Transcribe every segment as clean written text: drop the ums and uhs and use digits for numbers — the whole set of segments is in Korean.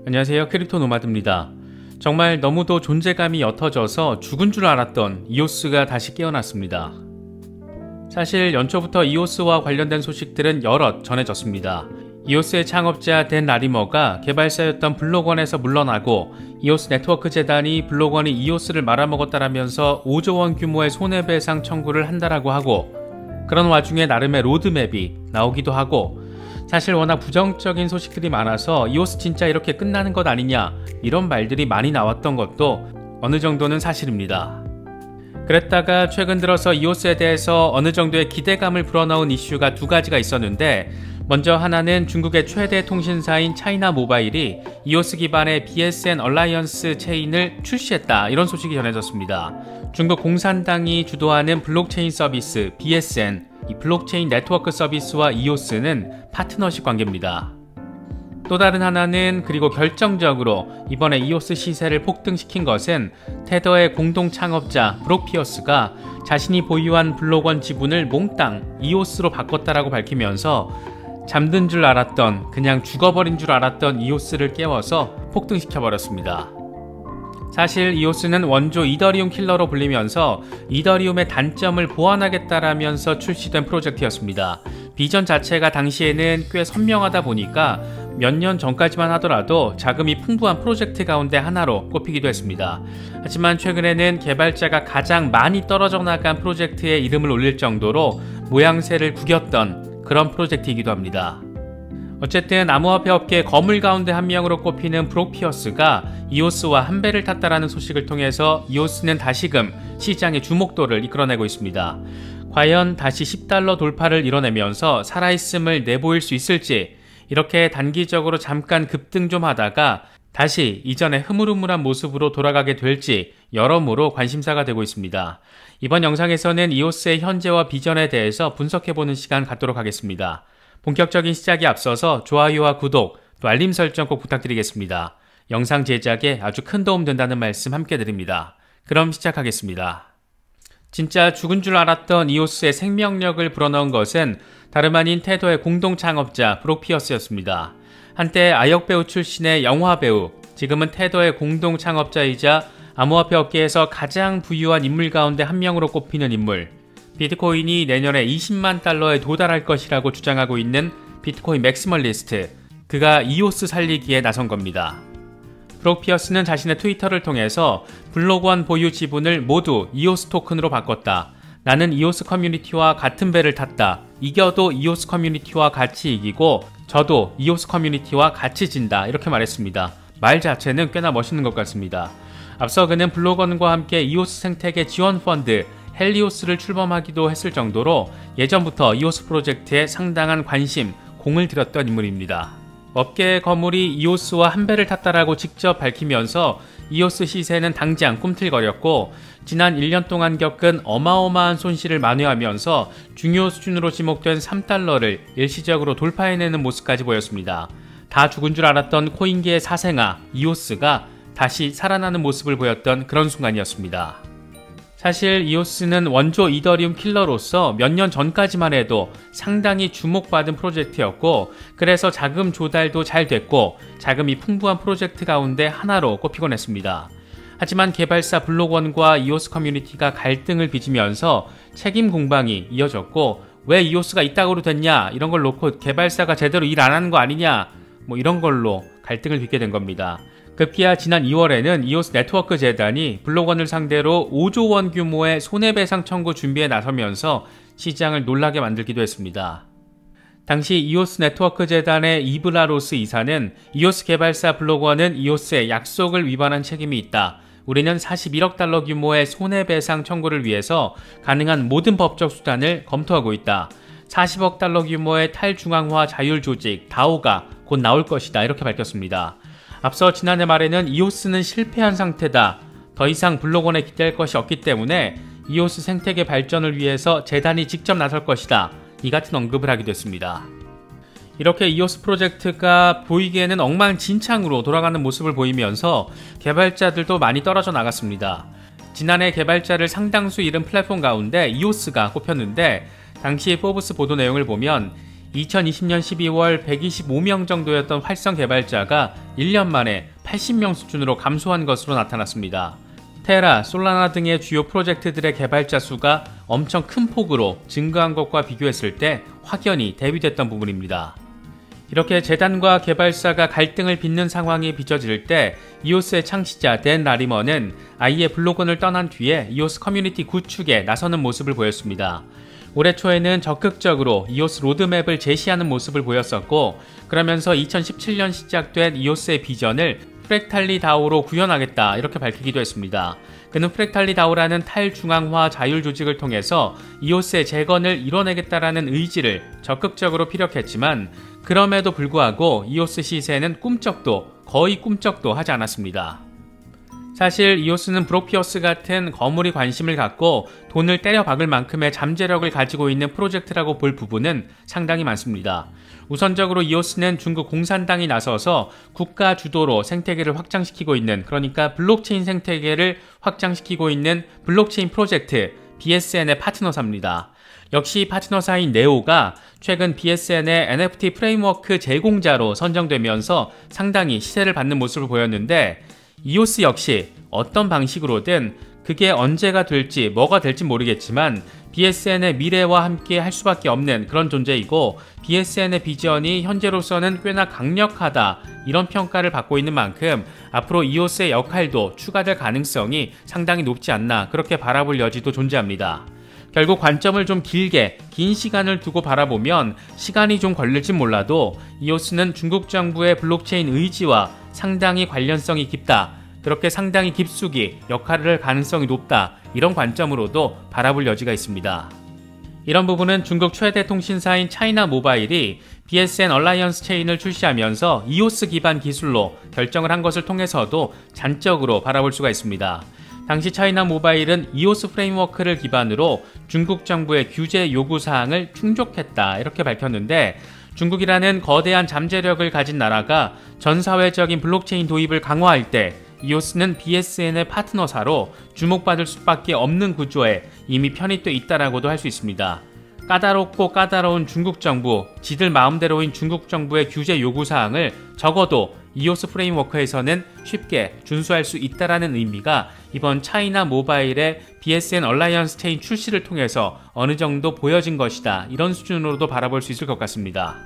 안녕하세요, 크립토 노마드입니다. 정말 너무도 존재감이 옅어져서 죽은 줄 알았던 이오스가 다시 깨어났습니다. 사실 연초부터 이오스와 관련된 소식들은 여럿 전해졌습니다. 이오스의 창업자 댄 라리머가 개발사였던 블록원에서 물러나고 이오스 네트워크 재단이 블록원이 이오스를 말아먹었다라면서 5조 원 규모의 손해배상 청구를 한다라고 하고, 그런 와중에 나름의 로드맵이 나오기도 하고, 사실 워낙 부정적인 소식들이 많아서 이오스 진짜 이렇게 끝나는 것 아니냐 이런 말들이 많이 나왔던 것도 어느 정도는 사실입니다. 그랬다가 최근 들어서 이오스에 대해서 어느 정도의 기대감을 불어넣은 이슈가 두 가지가 있었는데, 먼저 하나는 중국의 최대 통신사인 차이나 모바일이 이오스 기반의 BSN 얼라이언스 체인을 출시했다, 이런 소식이 전해졌습니다. 중국 공산당이 주도하는 블록체인 서비스 BSN, 이 블록체인 네트워크 서비스와 이오스는 파트너십 관계입니다. 또 다른 하나는, 그리고 결정적으로 이번에 이오스 시세를 폭등시킨 것은 테더의 공동 창업자 브록 피어스가 자신이 보유한 블록원 지분을 몽땅 이오스로 바꿨다라고 밝히면서 잠든 줄 알았던, 그냥 죽어버린 줄 알았던 이오스를 깨워서 폭등시켜버렸습니다. 사실 이오스는 원조 이더리움 킬러로 불리면서 이더리움의 단점을 보완하겠다라면서 출시된 프로젝트였습니다. 비전 자체가 당시에는 꽤 선명하다 보니까 몇 년 전까지만 하더라도 자금이 풍부한 프로젝트 가운데 하나로 꼽히기도 했습니다. 하지만 최근에는 개발자가 가장 많이 떨어져 나간 프로젝트에 이름을 올릴 정도로 모양새를 구겼던 그런 프로젝트이기도 합니다. 어쨌든 암호화폐 업계의 거물 가운데 한 명으로 꼽히는 브록 피어스가 이오스와 한 배를 탔다라는 소식을 통해서 이오스는 다시금 시장의 주목도를 이끌어내고 있습니다. 과연 다시 $10 돌파를 이뤄내면서 살아있음을 내보일 수 있을지, 이렇게 단기적으로 잠깐 급등 좀 하다가 다시 이전의 흐물흐물한 모습으로 돌아가게 될지 여러모로 관심사가 되고 있습니다. 이번 영상에서는 이오스의 현재와 비전에 대해서 분석해보는 시간 갖도록 하겠습니다. 본격적인 시작에 앞서서 좋아요와 구독, 또 알림 설정 꼭 부탁드리겠습니다. 영상 제작에 아주 큰 도움 된다는 말씀 함께 드립니다. 그럼 시작하겠습니다. 진짜 죽은 줄 알았던 이오스의 생명력을 불어넣은 것은 다름 아닌 테더의 공동 창업자 브록 피어스였습니다. 한때 아역배우 출신의 영화배우, 지금은 테더의 공동 창업자이자 암호화폐 업계에서 가장 부유한 인물 가운데 한 명으로 꼽히는 인물, 비트코인이 내년에 $20만 달러에 도달할 것이라고 주장하고 있는 비트코인 맥시멀리스트, 그가 이오스 살리기에 나선 겁니다. 브록 피어스는 자신의 트위터를 통해서 블록원 보유 지분을 모두 이오스 토큰으로 바꿨다. 나는 이오스 커뮤니티와 같은 배를 탔다. 이겨도 이오스 커뮤니티와 같이 이기고 저도 이오스 커뮤니티와 같이 진다, 이렇게 말했습니다. 말 자체는 꽤나 멋있는 것 같습니다. 앞서 그는 블록원과 함께 이오스 생태계 지원 펀드 헬리오스를 출범하기도 했을 정도로 예전부터 이오스 프로젝트에 상당한 관심, 공을 들였던 인물입니다. 업계의 거물이 이오스와 한 배를 탔다라고 직접 밝히면서 이오스 시세는 당장 꿈틀거렸고, 지난 1년 동안 겪은 어마어마한 손실을 만회하면서 중요 수준으로 지목된 $3를 일시적으로 돌파해내는 모습까지 보였습니다. 다 죽은 줄 알았던 코인계의 사생아 이오스가 다시 살아나는 모습을 보였던 그런 순간이었습니다. 사실 이오스는 원조 이더리움 킬러로서 몇 년 전까지만 해도 상당히 주목받은 프로젝트였고, 그래서 자금 조달도 잘 됐고 자금이 풍부한 프로젝트 가운데 하나로 꼽히곤 했습니다. 하지만 개발사 블록원과 이오스 커뮤니티가 갈등을 빚으면서 책임 공방이 이어졌고, 왜 이오스가 이따구로 됐냐, 이런 걸 놓고 개발사가 제대로 일 안 하는 거 아니냐, 이런 걸로 갈등을 빚게 된 겁니다. 급기야 지난 2월에는 이오스 네트워크 재단이 블록원을 상대로 5조 원 규모의 손해배상 청구 준비에 나서면서 시장을 놀라게 만들기도 했습니다. 당시 이오스 네트워크 재단의 이브라로스 이사는 이오스 개발사 블록원은 이오스의 약속을 위반한 책임이 있다. 우리는 $41억 규모의 손해배상 청구를 위해서 가능한 모든 법적 수단을 검토하고 있다. $40억 규모의 탈중앙화 자율 조직 다오가 곧 나올 것이다, 이렇게 밝혔습니다. 앞서 지난해 말에는 이오스는 실패한 상태다. 더 이상 블록원에 기대할 것이 없기 때문에 이오스 생태계 발전을 위해서 재단이 직접 나설 것이다, 이 같은 언급을 하기도 했습니다. 이렇게 이오스 프로젝트가 보이기에는 엉망진창으로 돌아가는 모습을 보이면서 개발자들도 많이 떨어져 나갔습니다. 지난해 개발자를 상당수 잃은 플랫폼 가운데 이오스가 꼽혔는데, 당시 포브스 보도 내용을 보면 2020년 12월 125명 정도였던 활성 개발자가 1년 만에 80명 수준으로 감소한 것으로 나타났습니다. 테라, 솔라나 등의 주요 프로젝트들의 개발자 수가 엄청 큰 폭으로 증가한 것과 비교했을 때 확연히 대비됐던 부분입니다. 이렇게 재단과 개발사가 갈등을 빚는 상황이 빚어질 때 이오스의 창시자 댄 라리먼은 아예 블로건을 떠난 뒤에 이오스 커뮤니티 구축에 나서는 모습을 보였습니다. 올해 초에는 적극적으로 이오스 로드맵을 제시하는 모습을 보였었고, 그러면서 2017년 시작된 이오스의 비전을 프랙탈리 다오로 구현하겠다 이렇게 밝히기도 했습니다. 그는 프랙탈리 다오라는 탈중앙화 자율 조직을 통해서 이오스의 재건을 이뤄내겠다라는 의지를 적극적으로 피력했지만, 그럼에도 불구하고 이오스 시세는 거의 꿈쩍도 하지 않았습니다. 사실 이오스는 브로피어스 같은 거물이 관심을 갖고 돈을 때려박을 만큼의 잠재력을 가지고 있는 프로젝트라고 볼 부분은 상당히 많습니다. 우선적으로 이오스는 중국 공산당이 나서서 국가 주도로 생태계를 확장시키고 있는, 그러니까 블록체인 생태계를 확장시키고 있는 블록체인 프로젝트 BSN의 파트너사입니다. 역시 파트너사인 네오가 최근 BSN의 NFT 프레임워크 제공자로 선정되면서 상당히 시세를 받는 모습을 보였는데, 이오스 역시 어떤 방식으로든 그게 언제가 될지 뭐가 될지 모르겠지만 BSN의 미래와 함께 할 수밖에 없는 그런 존재이고, BSN의 비전이 현재로서는 꽤나 강력하다 이런 평가를 받고 있는 만큼 앞으로 이오스의 역할도 추가될 가능성이 상당히 높지 않나 그렇게 바라볼 여지도 존재합니다. 결국 관점을 좀 긴 시간을 두고 바라보면 시간이 좀 걸릴진 몰라도 이오스는 중국 정부의 블록체인 의지와 상당히 관련성이 깊다, 그렇게 상당히 깊숙이 역할을 할 가능성이 높다, 이런 관점으로도 바라볼 여지가 있습니다. 이런 부분은 중국 최대 통신사인 차이나 모바일이 BSN 얼라이언스 체인을 출시하면서 이오스 기반 기술로 결정을 한 것을 통해서도 잔적으로 바라볼 수가 있습니다. 당시 차이나 모바일은 이오스 프레임워크를 기반으로 중국 정부의 규제 요구사항을 충족했다 이렇게 밝혔는데, 중국이라는 거대한 잠재력을 가진 나라가 전 사회적인 블록체인 도입을 강화할 때 이오스는 BSN의 파트너사로 주목받을 수밖에 없는 구조에 이미 편입돼 있다라고도 할 수 있습니다. 까다롭고 까다로운 중국 정부, 지들 마음대로인 중국 정부의 규제 요구사항을 적어도 이오스 프레임워크에서는 쉽게 준수할 수 있다라는 의미가 이번 차이나 모바일의 BSN 얼라이언스 체인 출시를 통해서 어느 정도 보여진 것이다, 이런 수준으로도 바라볼 수 있을 것 같습니다.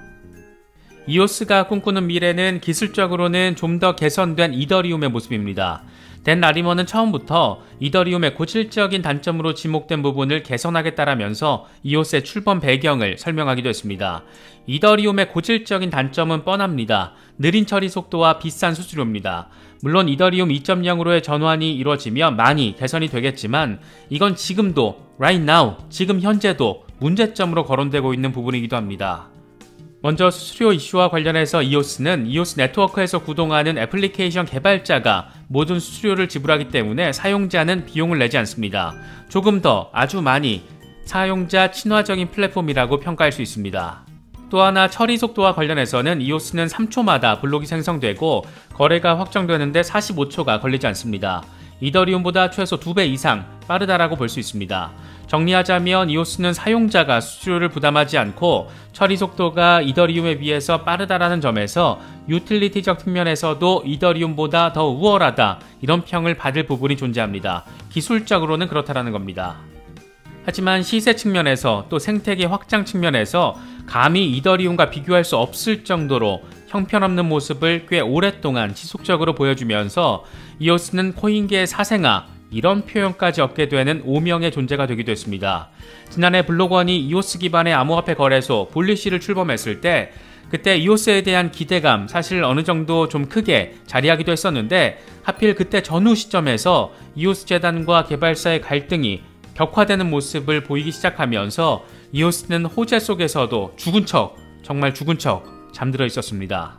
이오스가 꿈꾸는 미래는 기술적으로는 좀 더 개선된 이더리움의 모습입니다. 댄 라리먼은 처음부터 이더리움의 고질적인 단점으로 지목된 부분을 개선하겠다라면서 이오스의 출범 배경을 설명하기도 했습니다. 이더리움의 고질적인 단점은 뻔합니다. 느린 처리 속도와 비싼 수수료입니다. 물론 이더리움 2.0으로의 전환이 이루어지면 많이 개선이 되겠지만 이건 지금도 right now, 지금 현재도 문제점으로 거론되고 있는 부분이기도 합니다. 먼저 수수료 이슈와 관련해서 이오스는 이오스 네트워크에서 구동하는 애플리케이션 개발자가 모든 수수료를 지불하기 때문에 사용자는 비용을 내지 않습니다. 조금 더 아주 많이 사용자 친화적인 플랫폼이라고 평가할 수 있습니다. 또 하나 처리 속도와 관련해서는 이오스는 3초마다 블록이 생성되고 거래가 확정되는데 45초가 걸리지 않습니다. 이더리움보다 최소 2배 이상 빠르다라고 볼 수 있습니다. 정리하자면 이오스는 사용자가 수수료를 부담하지 않고 처리 속도가 이더리움에 비해서 빠르다라는 점에서 유틸리티적 측면에서도 이더리움보다 더 우월하다, 이런 평을 받을 부분이 존재합니다. 기술적으로는 그렇다라는 겁니다. 하지만 시세 측면에서 또 생태계 확장 측면에서 감히 이더리움과 비교할 수 없을 정도로 형편없는 모습을 꽤 오랫동안 지속적으로 보여주면서 이오스는 코인계의 사생아, 이런 표현까지 얻게 되는 오명의 존재가 되기도 했습니다. 지난해 블록원이 이오스 기반의 암호화폐 거래소 볼리시를 출범했을 때 그때 이오스에 대한 기대감 사실 어느 정도 좀 크게 자리하기도 했었는데, 하필 그때 전후 시점에서 이오스 재단과 개발사의 갈등이 격화되는 모습을 보이기 시작하면서 이오스는 호재 속에서도 죽은 척, 정말 죽은 척 잠들어 있었습니다.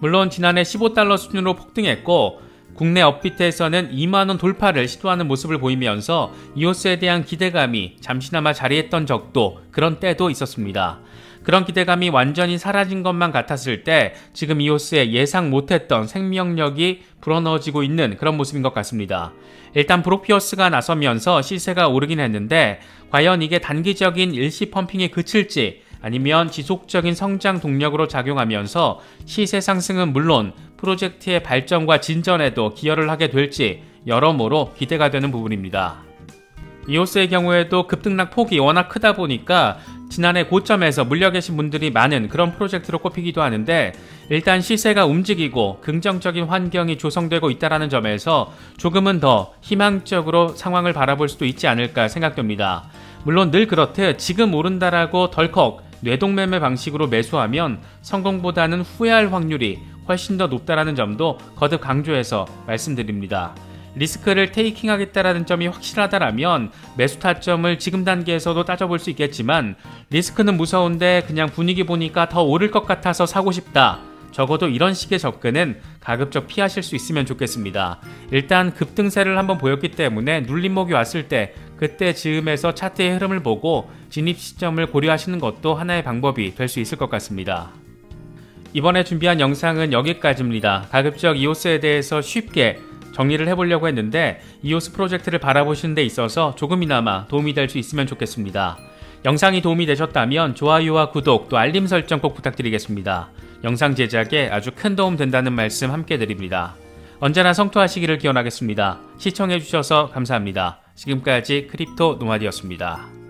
물론 지난해 15달러 수준으로 폭등했고 국내 업비트에서는 2만원 돌파를 시도하는 모습을 보이면서 이오스에 대한 기대감이 잠시나마 자리했던 적도, 그런 때도 있었습니다. 그런 기대감이 완전히 사라진 것만 같았을 때 지금 이오스의 예상 못했던 생명력이 불어넣어지고 있는 그런 모습인 것 같습니다. 일단 브로피어스가 나서면서 시세가 오르긴 했는데 과연 이게 단기적인 일시 펌핑에 그칠지 아니면 지속적인 성장 동력으로 작용하면서 시세 상승은 물론 프로젝트의 발전과 진전에도 기여를 하게 될지 여러모로 기대가 되는 부분입니다. 이오스의 경우에도 급등락 폭이 워낙 크다 보니까 지난해 고점에서 물려 계신 분들이 많은 그런 프로젝트로 꼽히기도 하는데, 일단 시세가 움직이고 긍정적인 환경이 조성되고 있다는 점에서 조금은 더 희망적으로 상황을 바라볼 수도 있지 않을까 생각됩니다. 물론 늘 그렇듯 지금 오른다라고 덜컥 뇌동매매 방식으로 매수하면 성공보다는 후회할 확률이 훨씬 더 높다는 점도 거듭 강조해서 말씀드립니다. 리스크를 테이킹하겠다라는 점이 확실하다라면 매수 타점을 지금 단계에서도 따져볼 수 있겠지만, 리스크는 무서운데 그냥 분위기 보니까 더 오를 것 같아서 사고 싶다, 적어도 이런 식의 접근은 가급적 피하실 수 있으면 좋겠습니다. 일단 급등세를 한번 보였기 때문에 눌림목이 왔을 때 그때 즈음에서 차트의 흐름을 보고 진입 시점을 고려하시는 것도 하나의 방법이 될 수 있을 것 같습니다. 이번에 준비한 영상은 여기까지입니다. 가급적 이오스에 대해서 쉽게 정리를 해보려고 했는데 이오스 프로젝트를 바라보시는 데 있어서 조금이나마 도움이 될 수 있으면 좋겠습니다. 영상이 도움이 되셨다면 좋아요와 구독 또 알림 설정 꼭 부탁드리겠습니다. 영상 제작에 아주 큰 도움 된다는 말씀 함께 드립니다. 언제나 성투하시기를 기원하겠습니다. 시청해주셔서 감사합니다. 지금까지 크립토 노마디였습니다.